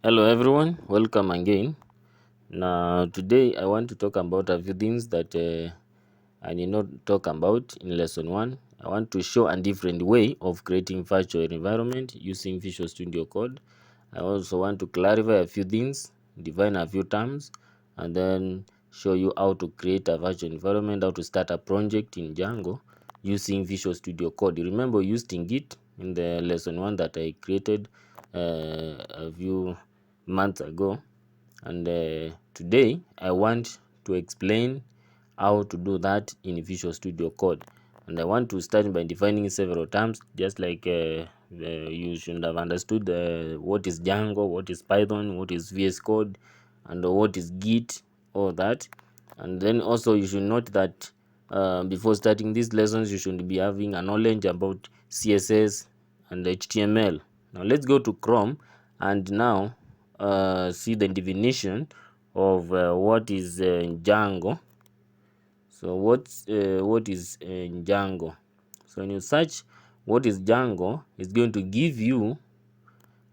Hello everyone, welcome again. Now today I want to talk about a few things that I did not talk about in lesson 1. I want to show a different way of creating virtual environment using Visual Studio Code. I also want to clarify a few things, define a few terms, and then show you how to create a virtual environment, how to start a project in Django using Visual Studio Code. You remember using it in the lesson 1 that I created a few months ago, and today I want to explain how to do that in Visual Studio Code. And I want to start by defining several terms, just like you should have understood what is Django, what is Python, what is VS Code, and what is Git, all that. And then also you should note that before starting these lessons, you should be having a knowledge about CSS and HTML. Now let's go to Chrome and now see the definition of what is Django. So what is Django? So when you search what is Django, it's going to give you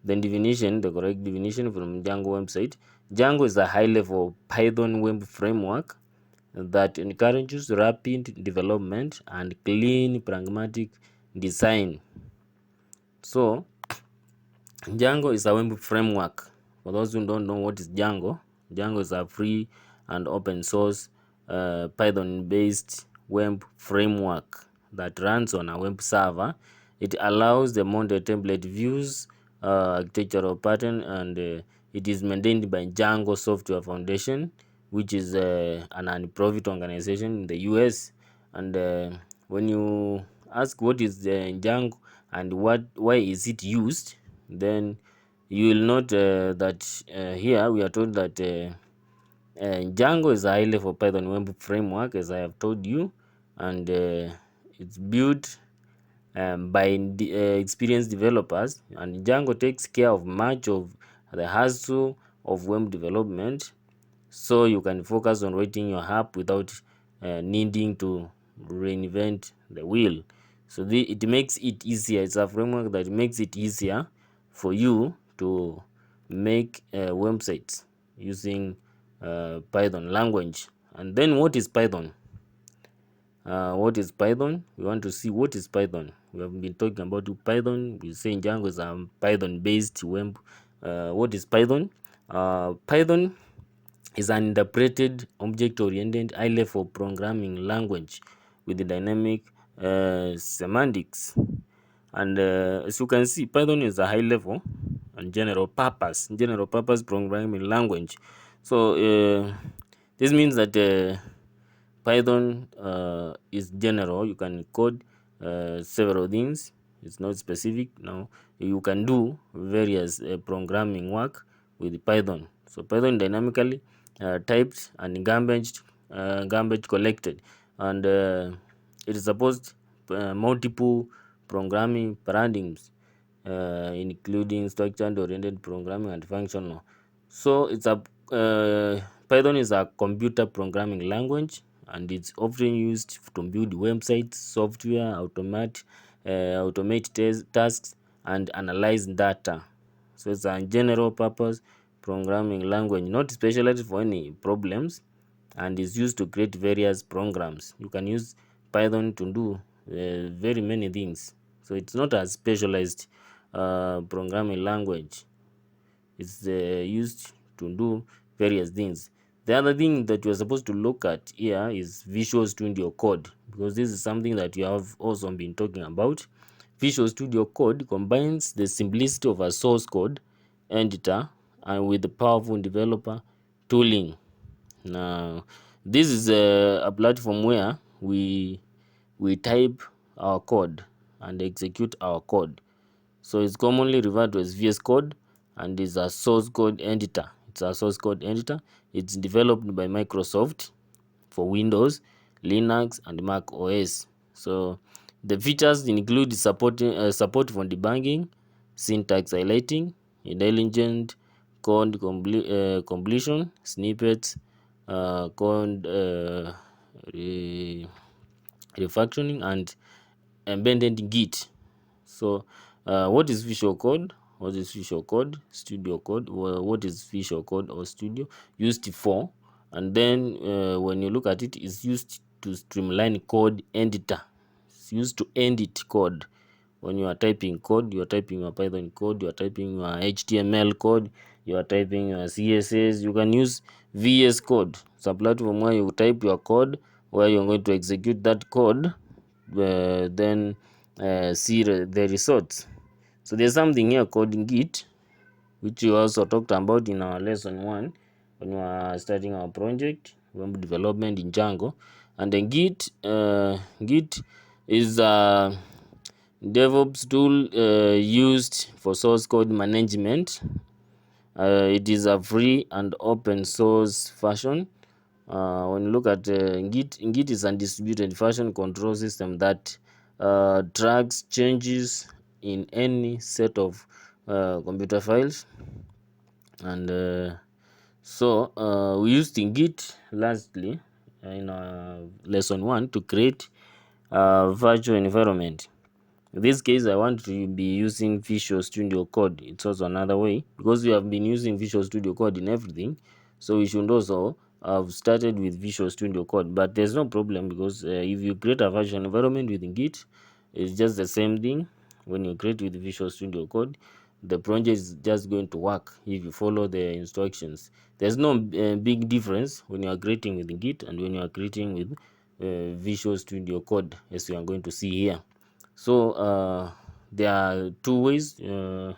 the definition, the correct definition from Django website. Django is a high-level Python web framework that encourages rapid development and clean, pragmatic design. So Django is a web framework. For those who don't know what is Django, Django is a free and open source Python-based web framework that runs on a web server. It allows the model template views, architectural pattern, and it is maintained by Django Software Foundation, which is an non-profit organization in the US. And when you ask what is Django and why is it used, then you will note that here we are told that Django is a high-level Python web framework, as I have told you, and it's built by experienced developers, and Django takes care of much of the hassle of web development, so you can focus on writing your app without needing to reinvent the wheel. So it makes it easier. It's a framework that makes it easier for you to make websites using Python language. And then what is Python? What is Python? We want to see what is Python. We have been talking about Python. We say Django is a Python-based web. What is Python? Python is an interpreted, object-oriented, high-level programming language with dynamic semantics. And as you can see, Python is a high-level and general purpose programming language. So this means that Python is general. You can code several things. It's not specific. Now you can do various programming work with Python. So Python dynamically typed and garbage collected, and it supports multiple programming paradigms, including structured oriented programming and functional. So it's a Python is a computer programming language, and it's often used to build websites, software, automate tasks, and analyze data. So it's a general purpose programming language, not specialized for any problems, and is used to create various programs. You can use Python to do very many things. So it's not a specialized programming language. It's used to do various things. The other thing that you're supposed to look at here is Visual Studio Code, because this is something that you have also been talking about. Visual Studio Code combines the simplicity of a source code editor and with the powerful developer tooling. Now, this is a platform where we type our code and execute our code. So it's commonly referred to as VS Code, and is a source code editor. It's a source code editor. It's developed by Microsoft for Windows, Linux, and Mac OS. So the features include support for debugging, syntax highlighting, intelligent code completion, snippets, code refactoring, and embedded Git. So what is Visual Code? What is Visual Code? Studio Code. Well, what is Visual Code or Studio? Used for, and then when you look at it, it's used to streamline code editor. It's used to edit code. When you are typing code, you are typing your Python code, you are typing your HTML code, you are typing your CSS, you can use VS Code. It's a platform where you type your code, where you're going to execute that code, then see the results. So there's something here called Git, which we also talked about in our lesson 1 when we are starting our project, web development in Django. And then Git is a DevOps tool used for source code management. It is a free and open source version. When you look at Git is a distributed version control system that tracks changes in any set of computer files. And we used Git lastly in lesson 1 to create a virtual environment. In this case, I want to be using Visual Studio Code. It's also another way, because we have been using Visual Studio Code in everything, so we should also have started with Visual Studio Code. But there's no problem, because if you create a virtual environment with Git, it's just the same thing. When you create with Visual Studio Code, the project is just going to work if you follow the instructions. There's no big difference when you are creating with Git and when you are creating with Visual Studio Code, as you are going to see here. So there are two ways where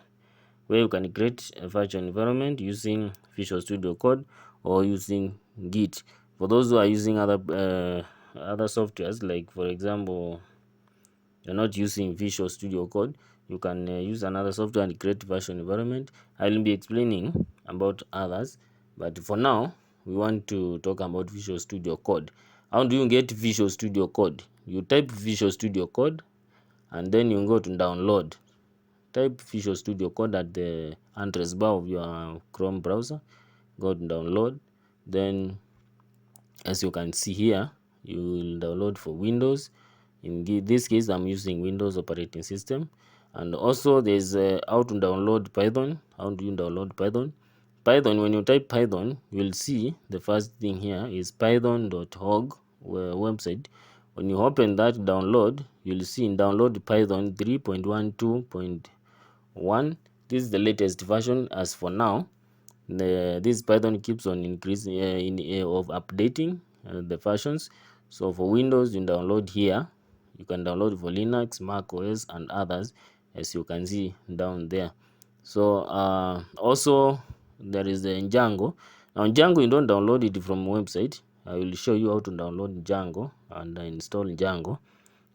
you can create a virtual environment: using Visual Studio Code or using Git. For those who are using other softwares, like for example, you're not using Visual Studio Code, you can use another software and create virtual environment. I will be explaining about others, but for now we want to talk about Visual Studio Code. How do you get Visual Studio Code? You type Visual Studio Code and then you go to download. Type Visual Studio Code at the address bar of your Chrome browser. Go to download. Then, as you can see here, you will download for Windows. In this case, I'm using Windows operating system. And also there's how to download Python. How do you download Python? Python, when you type Python, you'll see the first thing here is python.org website. When you open that download, you'll see in download Python 3.12.1. This is the latest version as for now. This Python keeps on increasing of updating the versions. So for Windows, you download here. You can download for Linux, Mac OS, and others, as you can see down there. So also there is the Django. Now Django, you don't download it from website. I will show you how to download Django and install Django.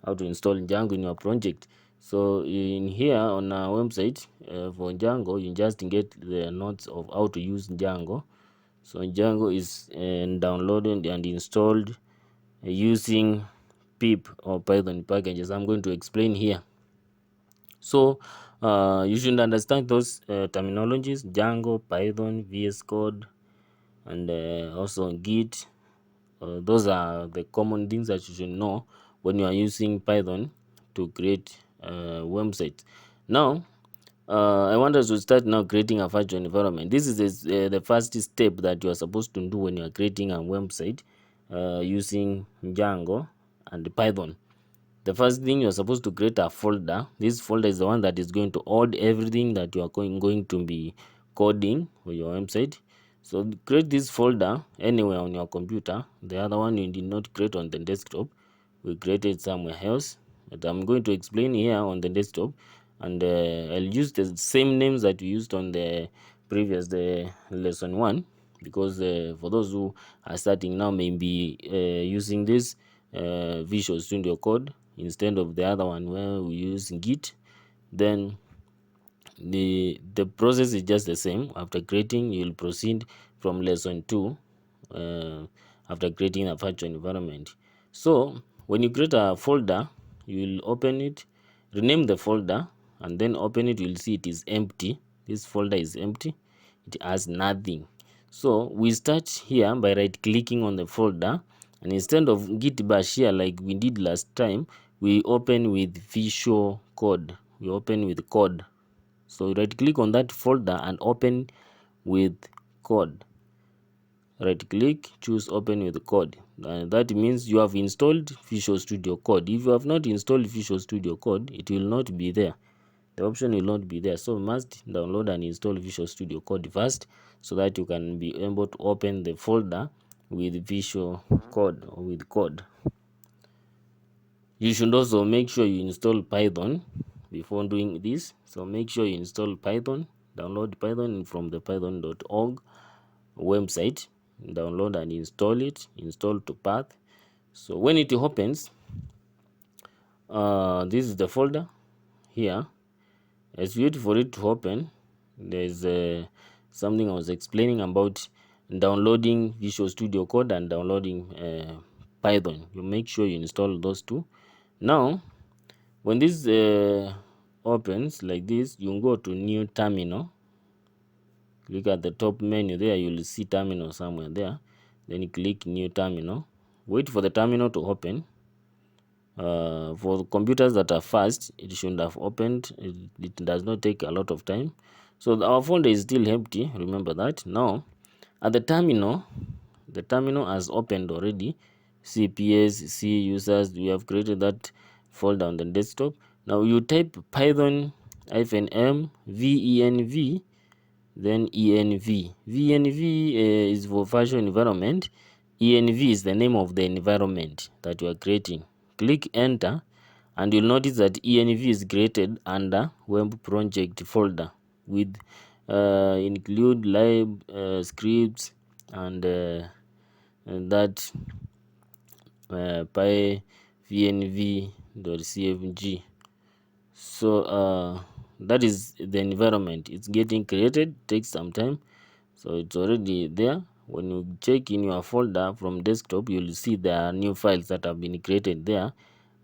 How to install Django in your project. So in here on our website for Django, you just get the notes of how to use Django. So Django is downloaded and installed using pip or Python packages. I'm going to explain here. So you should understand those terminologies: Django, Python, VS Code, and also Git. Those are the common things that you should know when you are using Python to create websites. Now, I want us to start now creating a virtual environment. This is the first step that you are supposed to do when you are creating a website using Django and Python. The first thing, you're supposed to create a folder. This folder is the one that is going to hold everything that you are going to be coding for your website. So create this folder anywhere on your computer. The other one you did not create on the desktop. We created somewhere else. But I'm going to explain here on the desktop, and I'll use the same names that we used on the previous lesson 1, because for those who are starting now, may be using this Visual Studio Code instead of the other one where we use Git. Then the process is just the same. After creating, you'll proceed from lesson 2 after creating a virtual environment. So when you create a folder, you will open it, rename the folder, and then open it. You'll see it is empty. This folder is empty, it has nothing. So we start here by right clicking on the folder, and instead of git bash here like we did last time, we open with Visual Code. We open with code. So right click on that folder and open with code. Right click, choose open with code. That means you have installed Visual Studio Code. If you have not installed Visual Studio Code, it will not be there. The option will not be there. So you must download and install Visual Studio Code first, so that you can be able to open the folder with Visual Code or with code. You should also make sure you install Python before doing this. So make sure you install Python, download Python from the python.org website, download and install it, install to path. So when it opens, this is the folder here. As you wait for it to open, there's something I was explaining about downloading Visual Studio Code and downloading Python. You make sure you install those two. Now when this opens like this, you go to new terminal. Click at the top menu there, you'll see terminal somewhere there. Then you click new terminal. Wait for the terminal to open. For the computers that are fast, it should have opened. It does not take a lot of time. So our folder is still empty, remember that. Now at the terminal has opened already. CPS, C users, we have created that folder on the desktop. Now you type python -m venv, then env. Venv is for virtual environment. Env is the name of the environment that you are creating. Click enter and you'll notice that env is created under web project folder with include lib scripts and that py-venv.cfg. So that is the environment. It's getting created, takes some time, so it's already there. When you check in your folder from desktop, you'll see there are new files that have been created there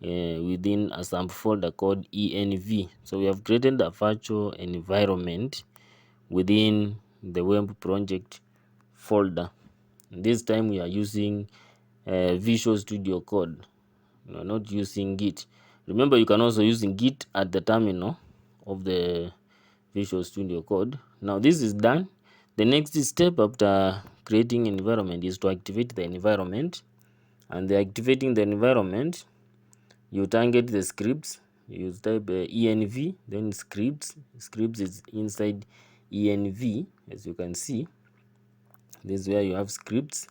within a sample folder called env. So we have created a virtual environment within the web project folder. This time we are using Visual Studio Code. We are not using Git. Remember, you can also use Git at the terminal of the Visual Studio Code. Now this is done. The next step after creating environment is to activate the environment. And the activating the environment, you target the scripts. You type env, then scripts. Scripts is inside env, as you can see. This is where you have scripts.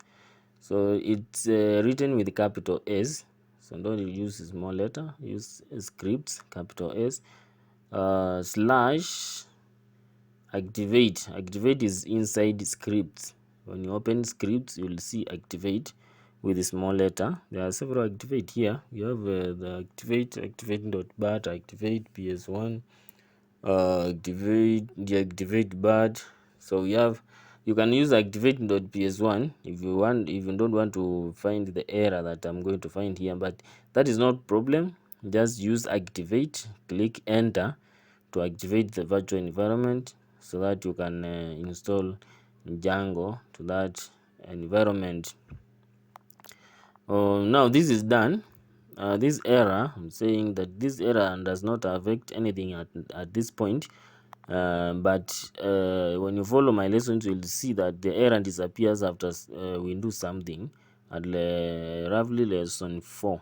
So it's written with capital S. So don't use small letter. Use scripts, capital S. Slash activate. Activate is inside scripts. When you open scripts, you will see activate with a small letter. There are several activate here. You have the activate, activate.bat, activate ps1, activate, deactivate bat. So you can use activate.ps1 if you want, if you don't want to find the error that I'm going to find here, but that is not problem. Just use activate, click enter to activate the virtual environment so that you can install Django to that environment. Now this is done. This error, I'm saying that this error does not affect anything at this point, but when you follow my lessons, you'll see that the error disappears after we do something at roughly lesson 4,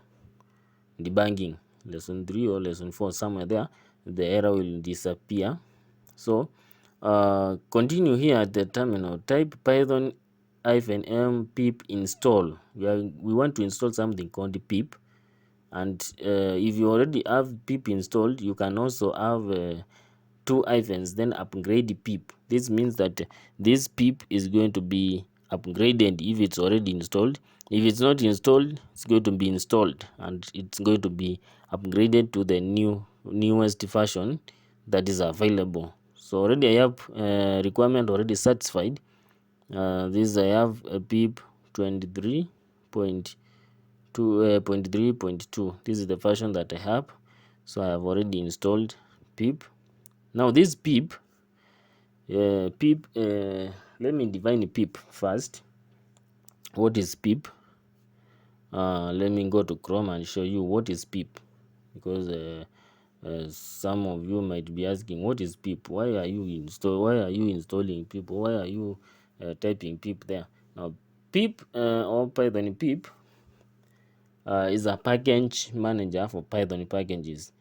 debugging, lesson 3 or lesson 4, somewhere there, the error will disappear. So continue here at the terminal, type python -m pip install. We want to install something called pip, and if you already have pip installed, you can also have two hyphens, then upgrade pip. This means that this pip is going to be upgraded if it's already installed. If it's not installed, it's going to be installed and it's going to be upgraded to the newest version that is available. So already I have requirement already satisfied. This I have a pip 23.3.2. This is the version that I have, so I have already installed pip. Now this pip, let me define pip first. What is pip? Let me go to Chrome and show you what is pip, because Some of you might be asking, what is pip? Why are you installing pip? Why are you typing pip there? Now pip or Python pip is a package manager for Python packages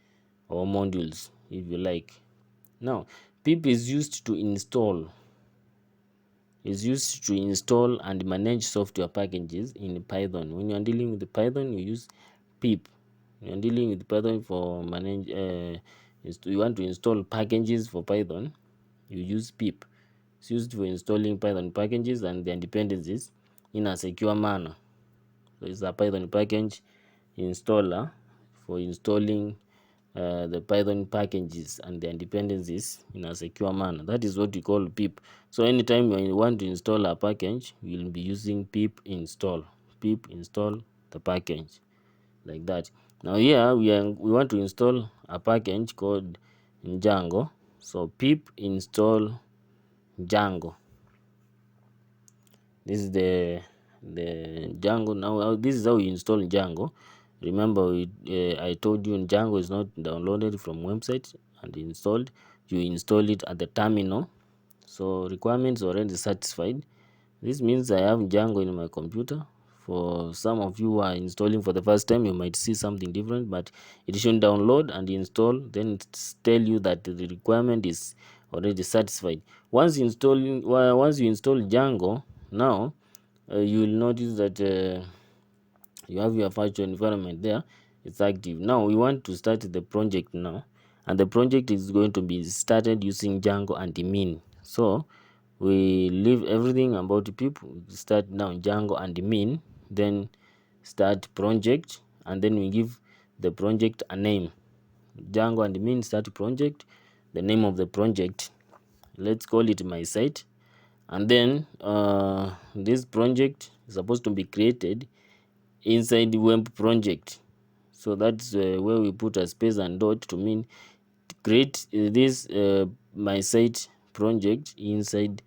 or modules, if you like. Now pip is used to install and manage software packages in Python. When you are dealing with Python, you use pip. When you are dealing with Python for you want to install packages for Python, you use pip. It's used for installing Python packages and their dependencies in a secure manner. So it's a Python package installer for installing the Python packages and their dependencies in a secure manner. That is what we call pip. So anytime you want to install a package, you will be using pip install. Pip install the package, like that. Now here we want to install a package called Django. So pip install Django. This is the Django. Now this is how you install Django. Remember, I told you Django is not downloaded from website and installed. You install it at the terminal. So requirements already satisfied. This means I have Django in my computer. For some of you who are installing for the first time, you might see something different, but it should download and install. Then it tell you that the requirement is already satisfied. Once you install Django, now you will notice that you have your virtual environment there. It's active. Now we want to start the project now, and the project is going to be started using Django and min. So we leave everything about people, start now Django and min, then start project, and then we give the project a name. Django and min start project, the name of the project, let's call it my site. And then this project is supposed to be created inside web project. So that's where we put a space and dot to mean create this my site project inside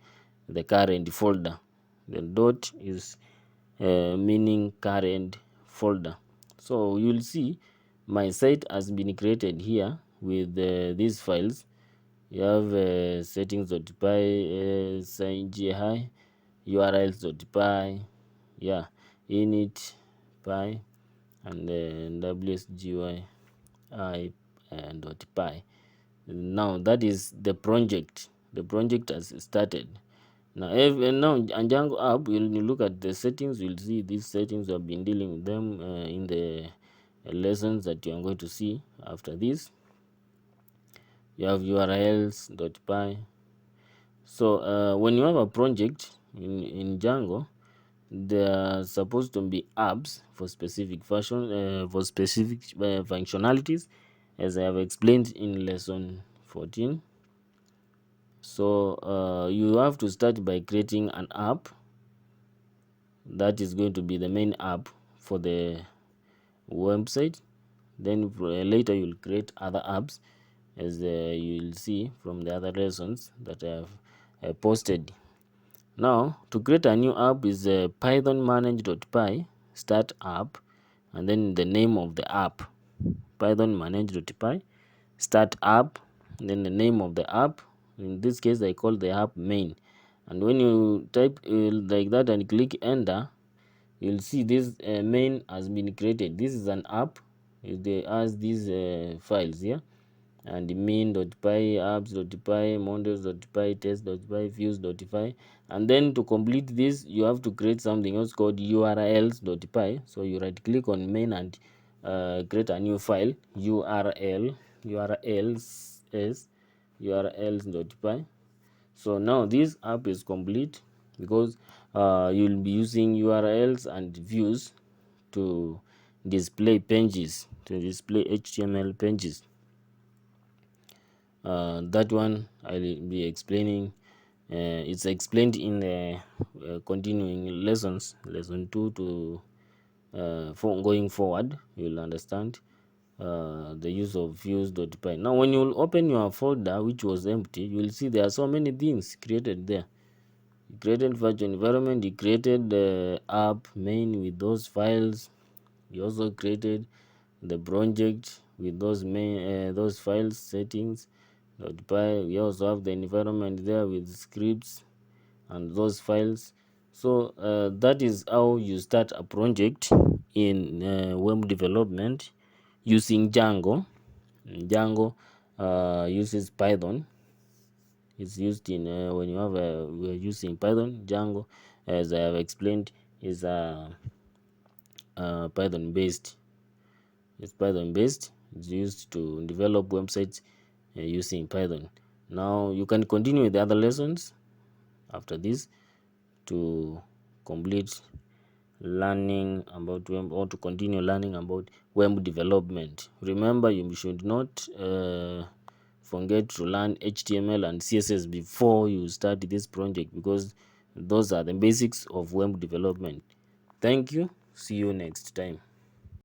the current folder. The dot is meaning current folder. So you'll see my site has been created here with these files. You have settings.py, sgi, urls.py, yeah, init py, and wsgy .py. Now that is the project. The project has started. Now Django app, when you look at the settings, you'll see these settings. I've been dealing with them in the lessons that you are going to see after this. You have urls.py. So when you have a project in Django, there are supposed to be apps for specific functionalities, as I have explained in lesson 14. So you have to start by creating an app that is going to be the main app for the website. Then later you'll create other apps, as you'll see from the other lessons that I have posted. Now to create a new app is python manage.py start app, and then the name of the app, python manage.py start app, then the name of the app. In this case I call the app main, and when you type like that and click enter, you'll see this main has been created. This is an app. It has these files here, and main.py, apps.py, models.py, test.py, views.py. And then to complete this, you have to create something else called urls.py. So you right click on main and create a new file, urls.py. So now this app is complete, because you'll be using urls and views to display pages, to display HTML pages. That one I'll be explaining. It's explained in the continuing lessons, lesson 2 to going forward. You'll understand the use of views.py. Now when you open your folder which was empty, you will see there are so many things created there. You created virtual environment, you created the app main with those files, you also created the project with those files settings .py. We also have the environment there with scripts and those files. So that is how you start a project in web development using Django. Django uses Python. It's used in when you have we're using Python. Django, as I have explained, is Python based. It's Python based. It's used to develop websites using Python. Now you can continue with the other lessons after this to complete learning about web, or to continue learning about web development. Remember, you should not forget to learn HTML and CSS before you start this project, because those are the basics of web development. Thank you. See you next time.